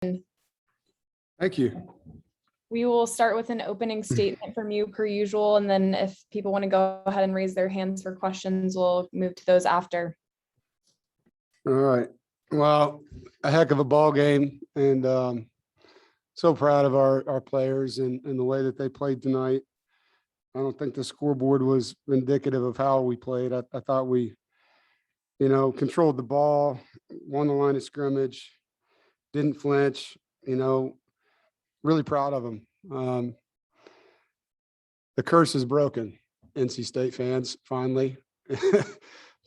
Thank you. We will start with an opening statement from you per usual, and then if people want to go ahead and raise their hands for questions, we'll move to those after. All right. Well, a heck of a ball game, and so proud of our players and the way that they played tonight. I don't think the scoreboard was indicative of how we played. I thought we, controlled the ball, won the line of scrimmage, didn't flinch, really proud of them. The curse is broken, NC State fans, finally.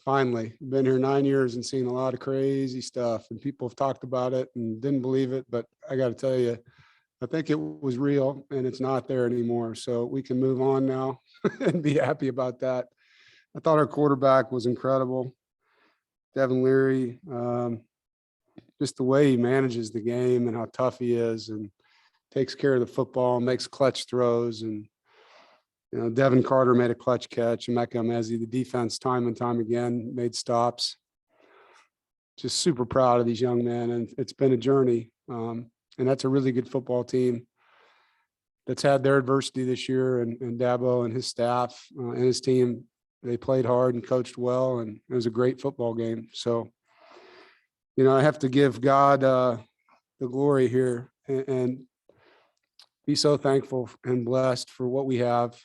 Finally. Been here 9 years and seen a lot of crazy stuff, and people have talked about it and didn't believe it, but I got to tell you, I think it was real and it's not there anymore. So we can move on now and be happy about that. I thought our quarterback was incredible. Devin Leary, just the way he manages the game and how tough he is and takes care of the football, makes clutch throws. And, Devin Carter made a clutch catch. Emeka Emezi, the defense, time and time again, made stops. Just super proud of these young men. And it's been a journey. And that's a really good football team that's had their adversity this year. And Dabo and his staff and his team, they played hard and coached well. And it was a great football game. So, I have to give God the glory here and be so thankful and blessed for what we have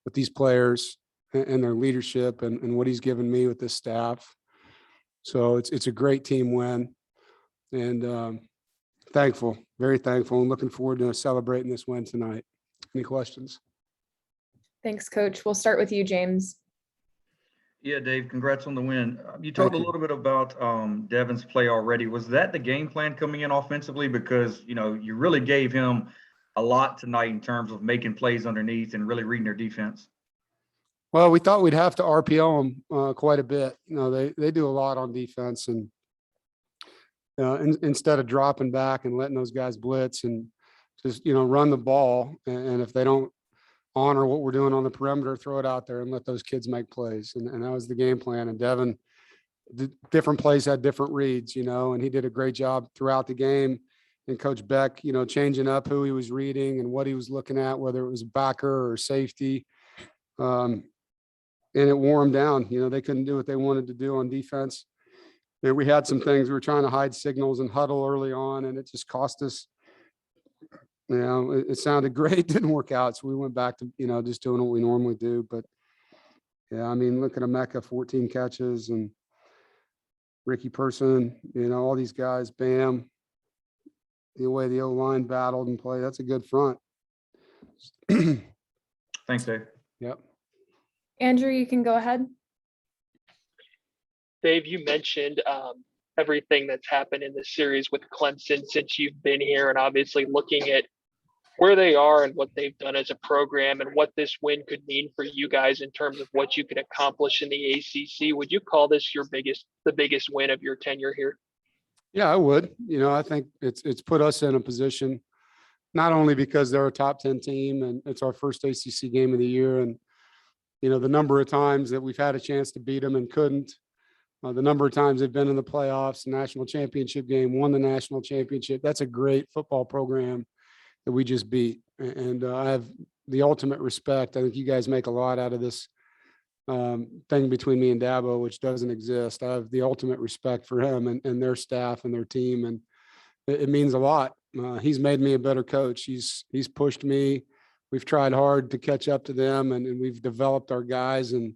with these players and their leadership and what he's given me with this staff. So it's a great team win, and thankful, very thankful, and looking forward to celebrating this win tonight. Any questions? Thanks, Coach. We'll start with you, James. Yeah, Dave, congrats on the win. You talked a little bit about Devin's play already. Was that the game plan coming in offensively? Because, you really gave him a lot tonight in terms of making plays underneath and really reading their defense. Well, we thought we'd have to RPO them quite a bit. They do a lot on defense, and instead of dropping back and letting those guys blitz and just, run the ball. And if they don't honor what we're doing on the perimeter, throw it out there and let those kids make plays. And that was the game plan. And Devin, the different plays had different reads, and he did a great job throughout the game. And Coach Beck, changing up who he was reading and what he was looking at, whether it was backer or safety. And it wore them down. They couldn't do what they wanted to do on defense. And we had some things, we were trying to hide signals and huddle early on, and it just cost us. It sounded great, didn't work out. So we went back to, just doing what we normally do. But yeah, look at Emeka, 14 catches, and Ricky Person, all these guys, Bam, the way the O-line battled and played, that's a good front. Thanks, Dave. Yep. Andrew, you can go ahead. Dave, you mentioned everything that's happened in this series with Clemson since you've been here, and obviously looking at where they are and what they've done as a program and what this win could mean for you guys in terms of what you can accomplish in the ACC. Would you call this the biggest win of your tenure here? Yeah, I would. I think it's put us in a position, not only because they're a top 10 team and it's our first ACC game of the year, and the number of times that we've had a chance to beat them and couldn't. The number of times they've been in the playoffs, national championship game, won the national championship. That's a great football program that we just beat. And I have the ultimate respect. I think you guys make a lot out of this thing between me and Dabo, which doesn't exist. I have the ultimate respect for him and their staff and their team. And it means a lot. He's made me a better coach. He's pushed me. We've tried hard to catch up to them, and we've developed our guys, and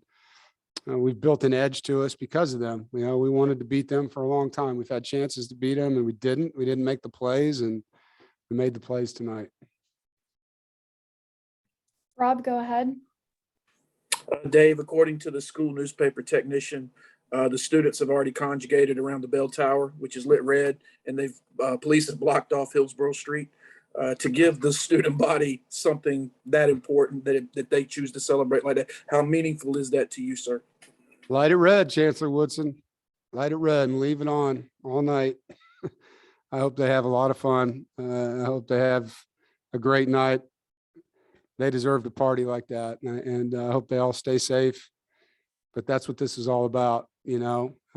we've built an edge to us because of them. We wanted to beat them for a long time. We've had chances to beat them, and we didn't. We didn't make the plays, and we made the plays tonight. Rob, go ahead. Dave, according to the school newspaper technician, the students have already conjugated around the bell tower, which is lit red, and police have blocked off Hillsborough Street. To give the student body something that important that they choose to celebrate like that. How meaningful is that to you, sir? Light it red, Chancellor Woodson. Light it red and leave it on all night. I hope they have a lot of fun. I hope they have a great night. They deserve to party like that. And I hope they all stay safe. But that's what this is all about,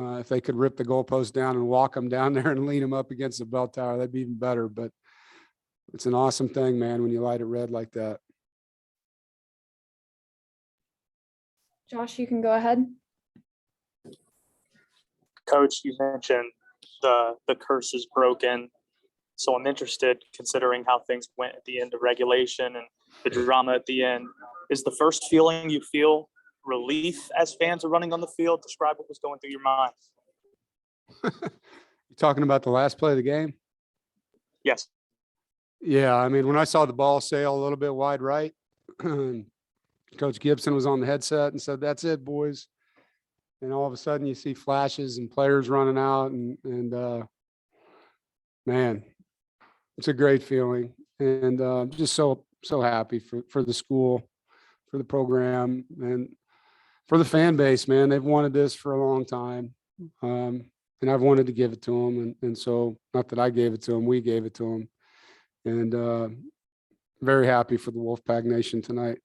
If they could rip the goalpost down and walk them down there and lean them up against the bell tower, that'd be even better. But it's an awesome thing, man, when you light it red like that. Josh, you can go ahead. Coach, you mentioned the curse is broken. So I'm interested, considering how things went at the end of regulation and the drama at the end. Is the first feeling you feel relief as fans are running on the field? Describe what was going through your mind. You talking about the last play of the game? Yes. Yeah, I mean, when I saw the ball sail a little bit wide right, Coach Gibson was on the headset and said, "That's it, boys." And all of a sudden you see flashes and players running out and man, it's a great feeling. And just so happy for the school, for the program, and for the fan base, man. They've wanted this for a long time. And I've wanted to give it to them. And so, not that I gave it to them, we gave it to them. And very happy for the Wolfpack Nation tonight.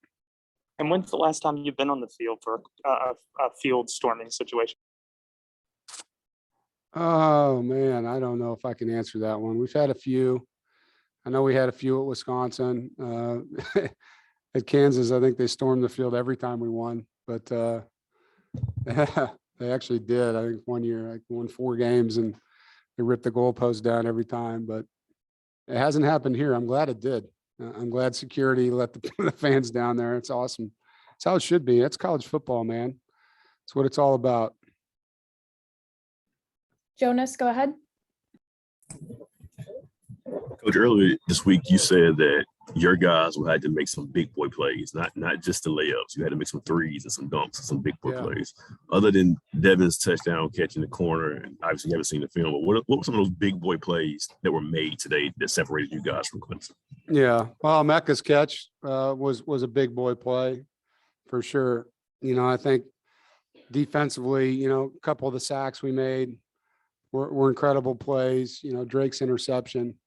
And when's the last time you've been on the field for a field storming situation? Oh, man, I don't know if I can answer that one. We've had a few. I know we had a few at Wisconsin. At Kansas, I think they stormed the field every time we won. But they actually did. I think one year I won 4 games and they ripped the goalpost down every time. But it hasn't happened here. I'm glad it did. I'm glad security let the fans down there. It's awesome. It's how it should be. It's college football, man. It's what it's all about. Jonas, go ahead. Coach, earlier this week, you said that your guys will have to make some big boy plays, not just the layups. You had to make some threes and some dunks and some big boy plays. Other than Devin's touchdown catch in the corner, and obviously you haven't seen the film, but what were some of those big boy plays that were made today that separated you guys from Clemson? Yeah, well, Mecca's catch was a big boy play for sure. You know, I think defensively, you know, a couple of the sacks we made were incredible plays. You know, Drake's interception.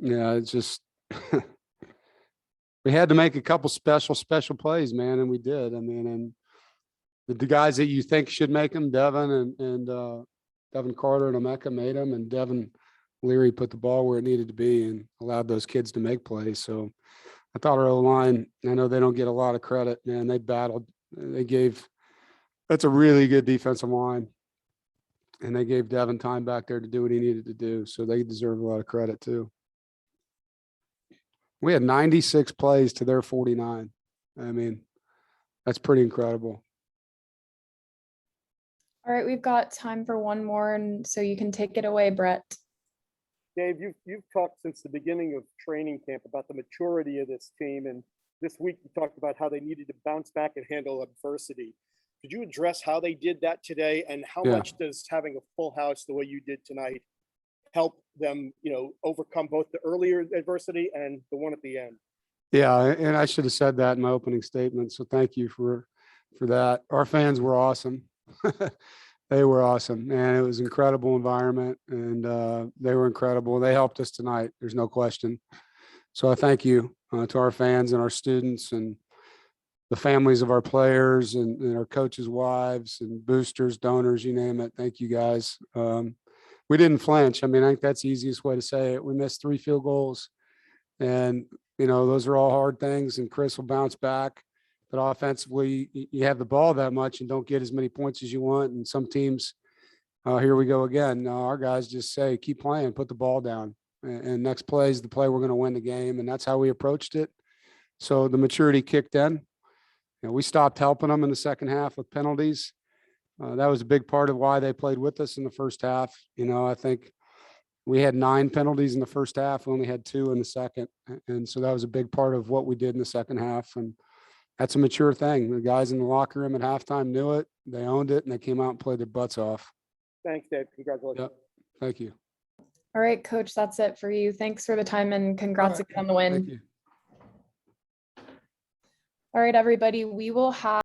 Yeah, it's just we had to make a couple special plays, man, and we did. I mean, and the guys that you think should make them, Devin and Devin Carter and Emeka made them, and Devin Leary put the ball where it needed to be and allowed those kids to make plays. So I thought our O-line, I know they don't get a lot of credit, man. They battled. That's a really good defensive line. And they gave Devin time back there to do what he needed to do. So they deserve a lot of credit too. We had 96 plays to their 49. I mean, that's pretty incredible. All right, we've got time for one more, and so you can take it away, Brett. Dave, you've talked since the beginning of training camp about the maturity of this team, and this week you talked about how they needed to bounce back and handle adversity. Could you address how they did that today, and how much does having a full house the way you did tonight help them, you know, overcome both the earlier adversity and the one at the end? Yeah, and I should have said that in my opening statement. So thank you for that. Our fans were awesome. They were awesome, man. It was an incredible environment, and they were incredible. They helped us tonight. There's no question. So I thank you to our fans and our students and the families of our players and our coaches' wives and boosters, donors, you name it. Thank you guys. We didn't flinch. I mean, I think that's the easiest way to say it. We missed 3 field goals, and, you know, those are all hard things, and Chris will bounce back. But offensively, you have the ball that much and don't get as many points as you want. And some teams, here we go again. Our guys just say, keep playing, put the ball down. And next play is the play we're going to win the game. And that's how we approached it. So the maturity kicked in. You know, we stopped helping them in the second half with penalties. That was a big part of why they played with us in the first half. You know, I think we had 9 penalties in the first half. We only had 2 in the second. And so that was a big part of what we did in the second half. And that's a mature thing. The guys in the locker room at halftime knew it. They owned it, and they came out and played their butts off. Thanks, Dave. Congratulations. Yep. Thank you. All right, Coach, that's it for you. Thanks for the time, and congrats again on the win. Thank you. All right, everybody, we will have